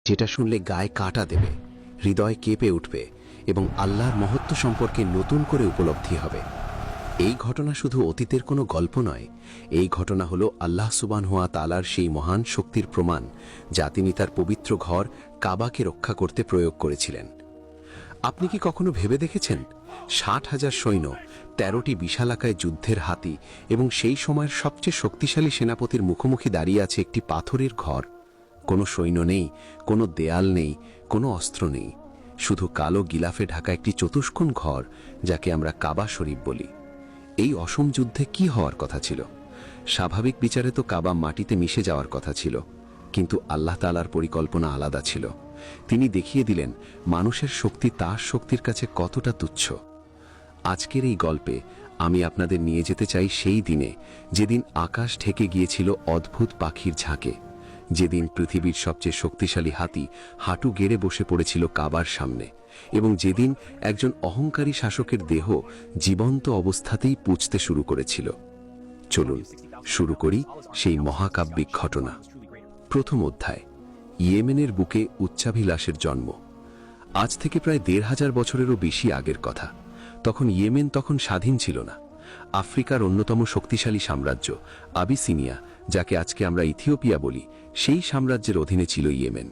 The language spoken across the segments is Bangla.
যেটা শুনলে গায়ে কাঁটা দেবে, হৃদয় কেঁপে উঠবে এবং আল্লাহর মহত্ব সম্পর্কে নতুন করে উপলব্ধি হবে। এই ঘটনা শুধু অতীতের কোনো গল্প নয়, এই ঘটনা হলো আল্লাহ সুবহানাহু ওয়া তাআলার সেই মহান শক্তির প্রমাণ যা তিনি তার পবিত্র ঘর কাবাকে রক্ষা করতে প্রয়োগ করেছিলেন। আপনি কি কখনো ভেবে দেখেছেন ৬০,০০০ সৈন্য, ১৩টি বিশালাকায় যুদ্ধের হাতি এবং সেই সময়ের সবচেয়ে শক্তিশালী সেনাপতির মুখোমুখি দাঁড়িয়ে আছে একটি পাথরের ঘর? কোনো সৈন্য নেই, কোনো দেয়াল নেই, কোনো অস্ত্র নেই, শুধু কালো গিলাফে ঢাকা একটি চতুষ্কোণ ঘর যাকে আমরা কাবা শরীফ বলি। এই অসম যুদ্ধে কি হওয়ার কথা ছিল? স্বাভাবিক বিচারে তো কাবা মাটিতে মিশে যাওয়ার কথা ছিল, কিন্তু আল্লাহ তাআলার পরিকল্পনা আলাদা ছিল। তিনি দেখিয়ে দিলেন মানুষের শক্তি তার শক্তির কাছে কতটা তুচ্ছ। আজকের এই গল্পে আমি আপনাদের নিয়ে যেতে চাই সেই দিনে, যেদিন আকাশ ঢেকে গিয়েছিল অদ্ভুত পাখির ঝাঁকে, যেদিন পৃথিবীর সবচেয়ে শক্তিশালী হাতি হাঁটু গেড়ে বসে পড়েছিল কাবার সামনে, এবং যেদিন একজন অহংকারী শাসকের দেহ জীবন্ত অবস্থাতেই পুঁছতে শুরু করেছিল। চলুন শুরু করি সেই মহাকাব্যিক ঘটনা। প্রথম অধ্যায়, ইয়েমেনের বুকে উচ্চাভিলাষের জন্ম। আজ থেকে প্রায় ১৫০০ বছরেরও বেশি আগের কথা। তখন ইয়েমেন স্বাধীন ছিল না। আফ্রিকার অন্যতম শক্তিশালী সাম্রাজ্য আবিসিনিয়া, যাকে আজকে আমরা ইথিওপিয়া বলি, সেই সাম্রাজ্যের অধীনে ছিল ইয়েমেন।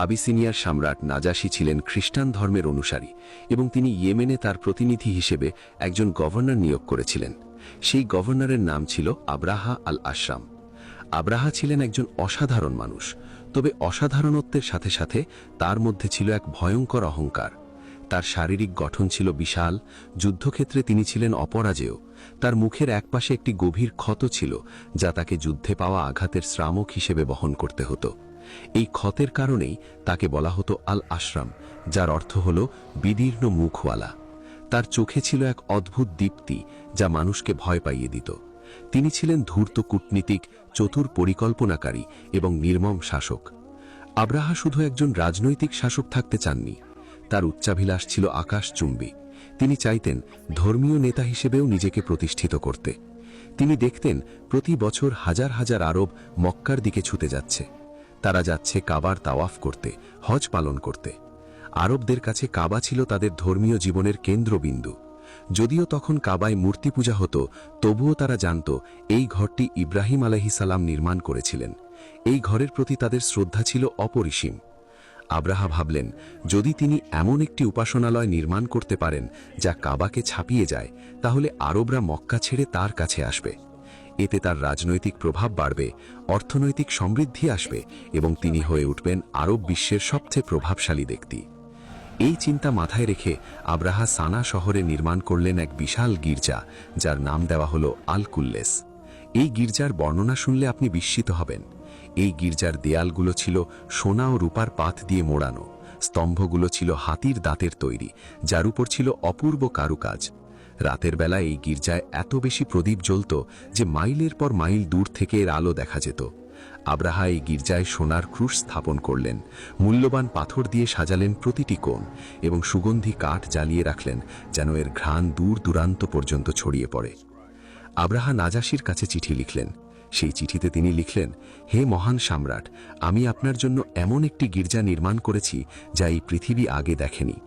আবিসিনিয়ার সম্রাট নাজাশী ছিলেন খ্রিস্টান ধর্মের অনুসারী এবং তিনি ইয়েমেনে তার প্রতিনিধি হিসেবে একজন গভর্নর নিয়োগ করেছিলেন। সেই গভর্নরের নাম ছিল আব্রাহা আল আশরাম। আব্রাহা ছিলেন একজন অসাধারণ মানুষ, তবে অসাধারণত্বের সাথে সাথে তার মধ্যে ছিল এক ভয়ঙ্কর অহংকার। তার শারীরিক গঠন ছিল বিশাল, যুদ্ধক্ষেত্রে তিনি ছিলেন অপরাজেয়। তার মুখের একপাশে একটি গভীর ক্ষত ছিল, যা তাকে যুদ্ধে পাওয়া আঘাতের শ্রামক হিসেবে বহন করতে হতো। এই ক্ষতের কারণেই তাকে বলা হতো আল আশরাম, যার অর্থ হল বিদীর্ণ মুখওয়ালা। তার চোখে ছিল এক অদ্ভুত দীপ্তি যা মানুষকে ভয় পাইয়ে দিত। তিনি ছিলেন ধূর্ত কূটনীতিক, চতুর পরিকল্পনাকারী এবং নির্মম শাসক। আব্রাহা শুধু একজন রাজনৈতিক শাসক থাকতে চাননি, তার উচ্চাভিলাষ ছিল আকাশচুম্বী। তিনি চাইতেন ধর্মীয় নেতা হিসেবেও নিজেকে প্রতিষ্ঠিত করতে। তিনি দেখতেন প্রতি বছর হাজার হাজার আরব মক্কার দিকে ছুটে যাচ্ছে। তারা যাচ্ছে কাবার তাওয়াফ করতে, হজ পালন করতে। আরবদের কাছে কাবা ছিল তাদের ধর্মীয় জীবনের কেন্দ্রবিন্দু। যদিও তখন কাবায় মূর্তি পূজা হতো, তবুও তারা জানত এই ঘরটি ইব্রাহিম আলাইহিস সালাম নির্মাণ করেছিলেন। এই ঘরের প্রতি তাদের শ্রদ্ধা ছিল অপরিসীম। আব্রাহা ভাবলেন, যদি তিনি এমন একটি উপাসনালয় নির্মাণ করতে পারেন যা কাবাকে ছাপিয়ে যায়, তাহলে আরবরা মক্কা ছেড়ে তার কাছে আসবে। এতে তার রাজনৈতিক প্রভাব বাড়বে, অর্থনৈতিক সমৃদ্ধি আসবে এবং তিনি হয়ে উঠবেন আরব বিশ্বের সবচেয়ে প্রভাবশালী ব্যক্তি। এই চিন্তা মাথায় রেখে আব্রাহা সানা শহরে নির্মাণ করলেন এক বিশাল গির্জা, যার নাম দেওয়া হল আল কুল্লেস। এই গির্জার বর্ণনা শুনলে আপনি বিস্মিত হবেন। এই গির্জার দেয়ালগুলো ছিল সোনা ও রূপার পাত দিয়ে মোড়ানো, স্তম্ভগুলো ছিল হাতির দাঁতের তৈরি, যার উপর ছিল অপূর্ব কারুকাজ। রাতের বেলা এই গির্জায় এত বেশি প্রদীপ জ্বলত যে মাইলের পর মাইল দূর থেকে এর আলো দেখা যেত। আব্রাহা এই গির্জায় সোনার ক্রুশ স্থাপন করলেন, মূল্যবান পাথর দিয়ে সাজালেন প্রতিটি কোণ এবং সুগন্ধি কাঠ জ্বালিয়ে রাখলেন যেন এর ঘ্রাণ দূর দূরান্ত পর্যন্ত ছড়িয়ে পড়ে। আব্রাহা নাজাশীর কাছে চিঠি লিখলেন। সেই চিঠিতে তিনি লিখলেন, হে মহান সম্রাট, আমি আপনার জন্য এমন একটি গির্জা নির্মাণ করেছি যা এই পৃথিবী আগে দেখেনি।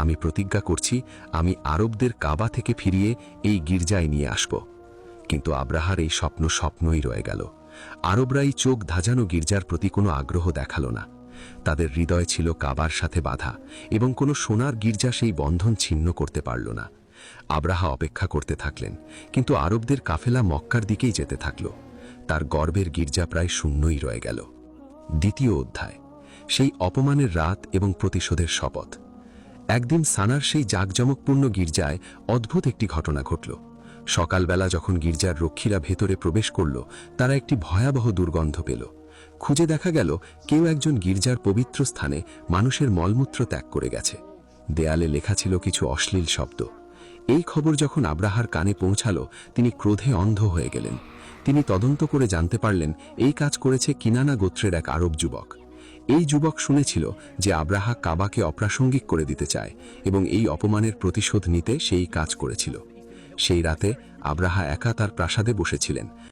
আমি প্রতিজ্ঞা করছি, আমি আরবদের কাবা থেকে ফিরিয়ে এই গির্জায় নিয়ে আসব। কিন্তু আব্রাহার এই স্বপ্ন স্বপ্নই রয়ে গেল। আরবরা এই চোখ ধাঁধানো গির্জার প্রতি কোনো আগ্রহ দেখালো না। তাদের হৃদয় ছিল কাবার সাথে বাঁধা এবং কোনো সোনার গির্জা সেই বন্ধন ছিন্ন করতে পারল না। আব্রাহা অপেক্ষা করতে থাকলেন, কিন্তু আরবদের কাফেলা মক্কার দিকেই যেতে থাকল। তার গর্বের গির্জা প্রায় শূন্যই রয়ে গেল। দ্বিতীয় অধ্যায়, সেই অপমানের রাত এবং প্রতিশোধের শপথ। একদিন সানার সেই জাঁকজমকপূর্ণ গির্জায় অদ্ভুত একটি ঘটনা ঘটল। সকালবেলা যখন গির্জার রক্ষীরা ভেতরে প্রবেশ করল, তারা একটি ভয়াবহ দুর্গন্ধ পেল। খুঁজে দেখা গেল কেউ একজন গির্জার পবিত্র স্থানে মানুষের মলমূত্র ত্যাগ করে গেছে। দেয়ালে লেখা ছিল কিছু অশ্লীল শব্দ। এই খবর যখন আব্রাহার কানে পৌঁছালো, তিনি ক্রোধে অন্ধ হয়ে গেলেন। তিনি তদন্ত করে জানতে পারলেন এই কাজ করেছে কিনানা গোত্রের এক আরব যুবক। এই যুবক শুনেছিল যে আব্রাহা কাবাকে অপ্রাসঙ্গিক করে দিতে চায় এবং এই অপমানের প্রতিশোধ নিতে সেই কাজ করেছিল। সেই রাতে আব্রাহা একা তার প্রাসাদে বসেছিলেন।